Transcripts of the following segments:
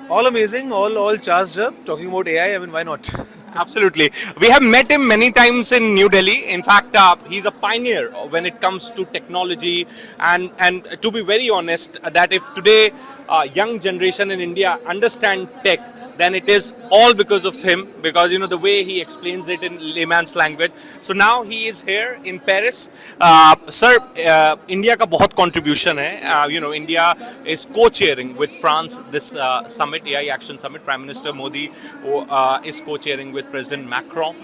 All amazing, all charged up. Talking about AI, I mean, why not? Absolutely. We have met him many times in New Delhi. In fact, he's a pioneer when it comes to technology. And to be very honest, that if today young generation in India understand tech, then it is all because of him. Because you know the way he explains it in layman's language. So now he is here in Paris. Sir, India का बहुत contribution है. You know, India is co-chairing with France this summit, AI Action Summit. Prime Minister Modi is co-chairing with President Macron.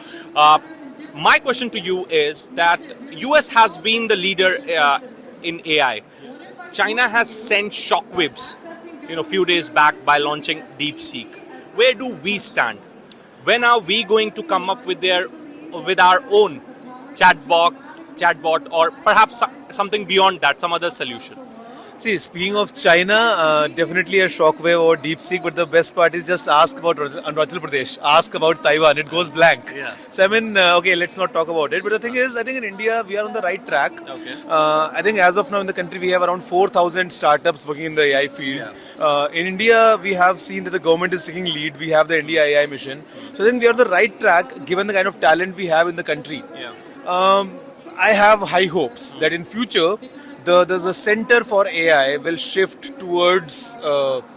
My question to you is that US has been the leader in AI. China has sent shockwaves, you know, few days back by launching DeepSeek. Where do we stand? When are we going to come up with our own chatbot, or perhaps something beyond that, some other solution? See, speaking of China, definitely a shockwave or DeepSeek, but the best part is just ask about Arunachal Pradesh, ask about Taiwan, it goes blank. Yeah. So, I mean, okay, let's not talk about it. But the thing is, I think in India, we are on the right track. Okay. I think as of now in the country, we have around 4,000 startups working in the AI field. In India, we have seen that the government is taking lead. We have the India AI mission. So, I think we are on the right track, given the kind of talent we have in the country. Yeah. I have high hopes that in future, the center for AI will shift towards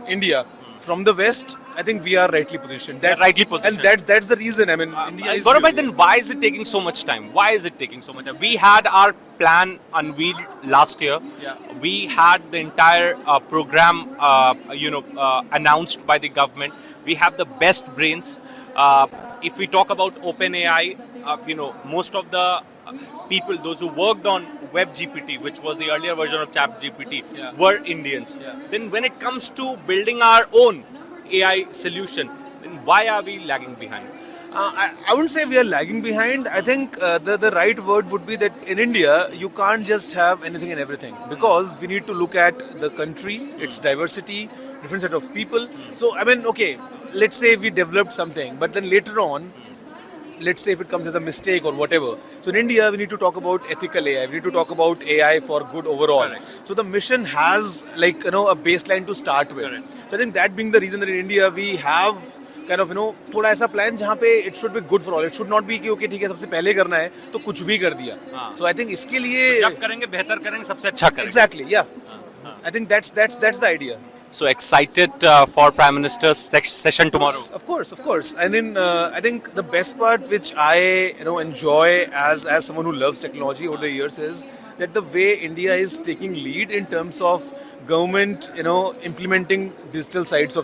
India. From the West, I think we are rightly positioned. And that's the reason. I mean, India is. Gaurav bhai, then why is it taking so much time? Why is it taking so much time? We had our plan unveiled last year. Yeah. We had the entire program, announced by the government. We have the best brains. If we talk about OpenAI, most of the people, those who worked on WebGPT, which was the earlier version of ChatGPT, were Indians. Yeah. Then when it comes to building our own AI solution, then why are we lagging behind? I wouldn't say we are lagging behind. I think the right word would be that in India, you can't just have anything and everything, because we need to look at the country, its diversity, different set of people. So, I mean, okay, let's say we developed something, but then later on, let's say if it comes as a mistake or whatever. So in India, we need to talk about ethical AI. We need to talk about AI for good overall. Correct. So the mission has a baseline to start with. Correct. So I think that being the reason that in India we have kind of थोड़ा ऐसा plan जहाँ पे it should be good for all. It should not be कि okay ठीक है सबसे पहले करना है तो कुछ भी कर दिया. So I think इसके लिए जब करेंगे बेहतर करेंगे, सबसे अच्छा करेंगे. exactly, yeah. I think that's the idea. So excited for Prime Minister's session tomorrow. Of course. And then I think the best part which I enjoy as someone who loves technology over the years is that the way India is taking lead in terms of government implementing digital sides of